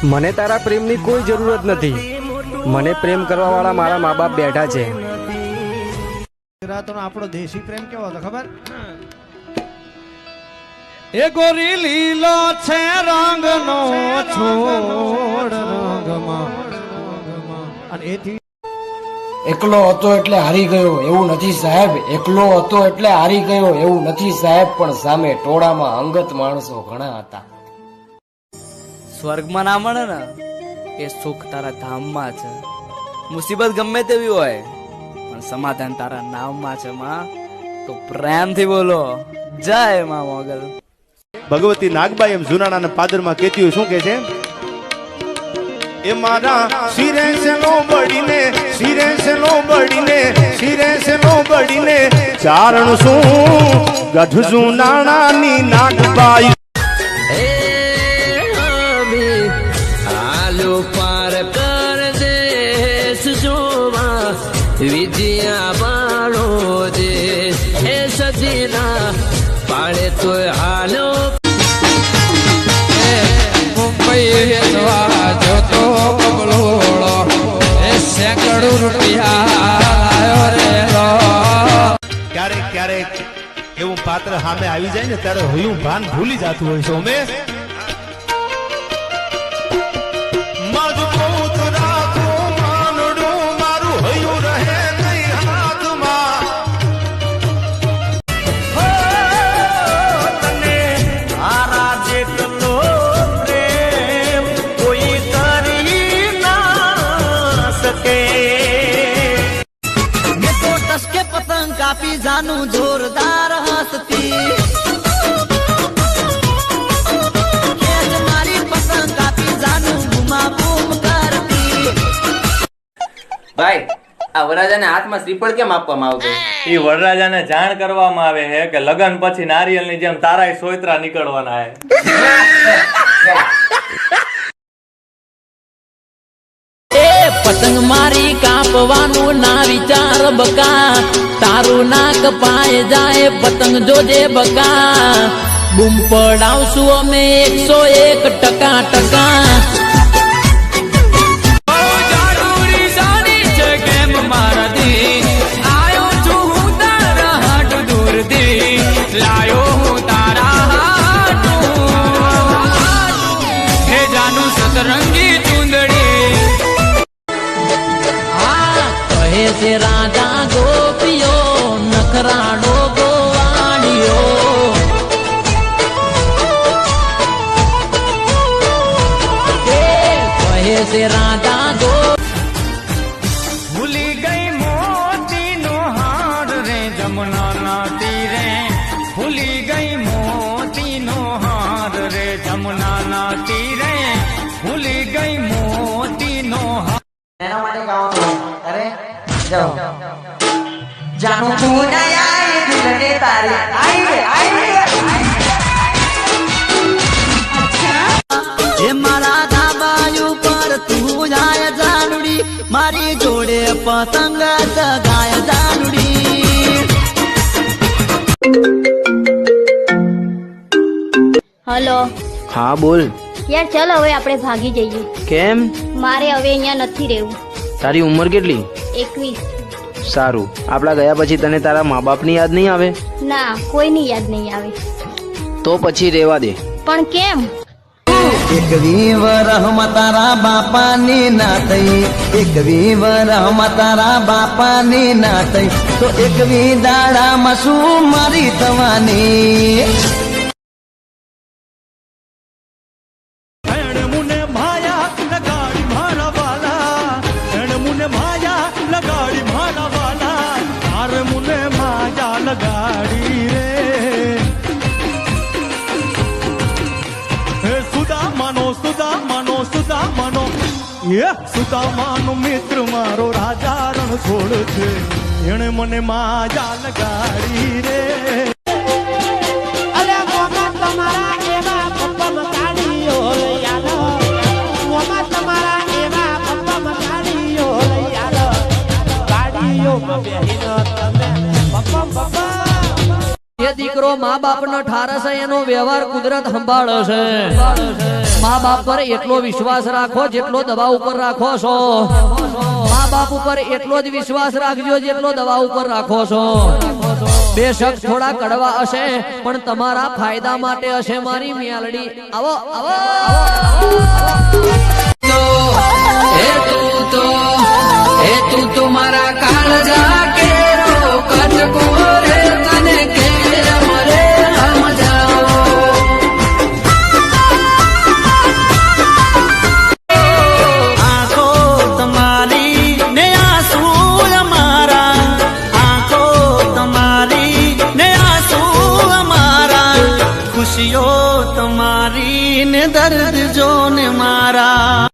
મને તારા પ્રેમની કોઈ જરૂરત નથી. મને પ્રેમ કરવા વાળા મારા મા બાપ બેઠા છે. ગુજરાતનો આપણો દેશી પ્રેમ કેવો હતો ખબર? એ ગોરી લીલો છે રંગનો છોડ રંગમાં અને એથી એકલો હતો એટલે હારી ગયો એવું નથી સાહેબ. એકલો હતો એટલે હારી ગયો એવું નથી સાહેબ. પણ સામે ટોળામાં અંગત માણસો ઘણા હતા. સ્વર્ગમાં ના મળે ને એ સુખ તારા ધામમાં છે. મુસીબત ગમે તેવી હોય પણ સમાધાન તારા નામમાં છે. માં તો પ્રેમથી બોલો જય માં મોગલ. ભગવતી નાગબાઈ એમ જુનાણાના પાદરમાં કેતી હોય શું કે છે? એ મારા શિરે સે નો બડીને શિરે સે નો બડીને શિરે સે નો બડીને ચારણ શું ગઢ જુનાણાની નાગબાઈ. આલો પાર કર દેશ જોવા વિજયા બાળો જે એ સજીના પાડે તો હાલો મુંબઈ વેચવા જોતો બબલોળો એ સેંકડો રૂપિયા લાયો રે લો. ક્યારેક ક્યારેક એવું પાત્ર સામે આવી જાય ને ત્યારે હયું ભાન ભૂલી જતું હોય છે. અમે મજબૂત રાખો માનડું મારું હયું રહે નહીં હાથમાં. તને આરા જેટલો પ્રેમ કોઈ કરી ના શકે. મેં તો ટસકે પતંગ કાપી જાનું જોરદાર હસતી. ખેંચ મારી પતંગ કાપી જાનું બૂમા બૂમ કરતી. ભાઈ આ વરરાજાને હાથમાં શ્રીફળ કેમ આપવામાં આવતું? ઈ વરરાજાને જાણ કરવામાં આવે છે કે લગન પછી નારિયેળની જેમ તારાય સોયત્રા નીકળવાના છે. એ પતંગ મારી કાપવાનું ના વિચાર બકા. તારું નાક પાય જાય પતંગ જોજે બકા. બૂમ પડાવશું અમે 101%. સતરંગી ચુંદડી કહે છે રાજા ગોપીઓ નખરાડો ગોવાડીઓ. કહે છે રાજા ગો ભૂલી ગઈ મોતીનો હાર રે જમુનાના તીરે. ભૂલી ગઈ મોતીનો હાર રે જમુનાના તીરે. ભૂલી ગઈ મોતીનો હાર. એના માટે ગાવાનું અરે જાઓ જાનું તું આય દિલને તારી આય એ મારા ધાબાયું પર તું જાય જાનુડી. મારી જોડે પતંગ ચગાય જાનુડી. હલો. હા બોલ. યાર ચાલ હવે આપણે ભાગી જઈએ. કેમ? મારે હવે અહીંયા નથી રહેવું. તારી ઉંમર કેટલી? 21. સારું. આપડા ગયા પછી તને તારા મા બાપની યાદ નહીં આવે? ના, કોઈની યાદ નહીં આવે. તો પછી રેવા દે. પણ કેમ? એક વીવરહમાં તારા બાપાની ના થઈ. એક વીવરહમાં તારા બાપાની ના થઈ તો એક વી દાડામાં શું મારી થવાની. મુને માયા લગાડી મારા વાલા. મુને માયા લગાડી મારા વાલા. તાર મુને માયા લગાડી રે. હે સુદામાનો સુદામાનો સુદામાનો એ સુદામાનો મિત્ર મારો રાજા રણ છોડ છે. એણે મને માયા લગાડી રે. અલે મોમા તમારા એવા પપ્પા મકાડીઓ લઈ આલો. મોમા તમારા એવા પપ્પા મકાડીઓ લઈ આલો. ગાડીઓમાં બેહીને તમે પપ્પા પપ્પા. એ દીકરો મા બાપનો ઠારસ એનો વ્યવહાર કુદરત સંભાળે છે. મા બાપ પર એટલો વિશ્વાસ રાખો જેટલો દવા ઉપર રાખો છો મા બાપ ઉપર એટલો જ વિશ્વાસ રાખજો જેટલો દવા ઉપર રાખો છો બેશક થોડા કડવા હશે પણ તમારા ફાયદા માટે હશે મારી મિયાલડી આવો આવો તું તો મારા કાળજા કેરો કટકો રે તને કેમ રે સમજાવો આંખો તમારી ને આંસુ અમારા આંખો તમારી ને આંસુ અમારા ખુશીઓ તમારી ને દર્દ જો ને મારા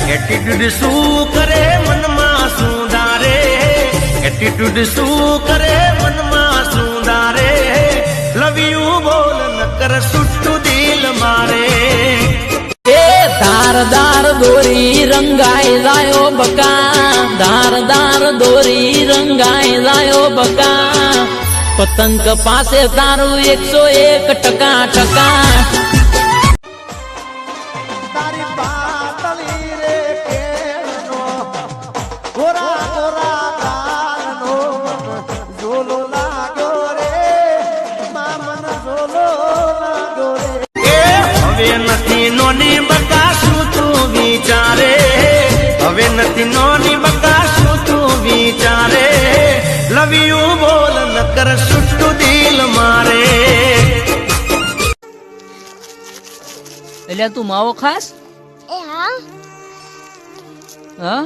એટીટ્યુડ શું કરે મનમાં શું ધારે એટીટ્યુડ શું કરે મનમાં શું ધારે લવ યુ બોલ ન કર સુટ્ટું દિલ મારે એ ધારદાર દોરી રંગાઈ લાયો બકા ધારદાર દોરી રંગાઈ લાયો બકા પતંગ પાસે તારું 101% તારી પાતળી રે કેળનો ગોરા ગોરા ગાલનો ઝોલો લાગ્યો રે મામન ઝોલો લાગ્યો રે એ હવે નથી નોની બકા શું તું વિચારે હવે નથી નોની બકા શું તું વિચારે લવ યુ બોલ ન કર સુટ્ટું દિલ મારે એટલે તું માવો ખાસ એ હા હા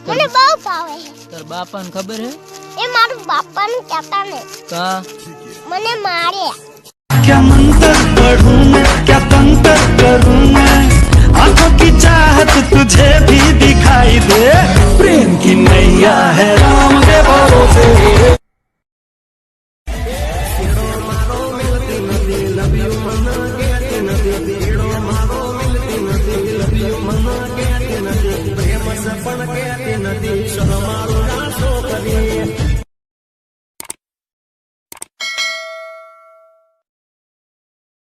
મને બહુ ભાવે તાર બાપાને ખબર હે એ મારું બાપાનું કહેતા ને કા મને મારે क्या मंतर पढ़ूं मैं क्या तंत्र करूं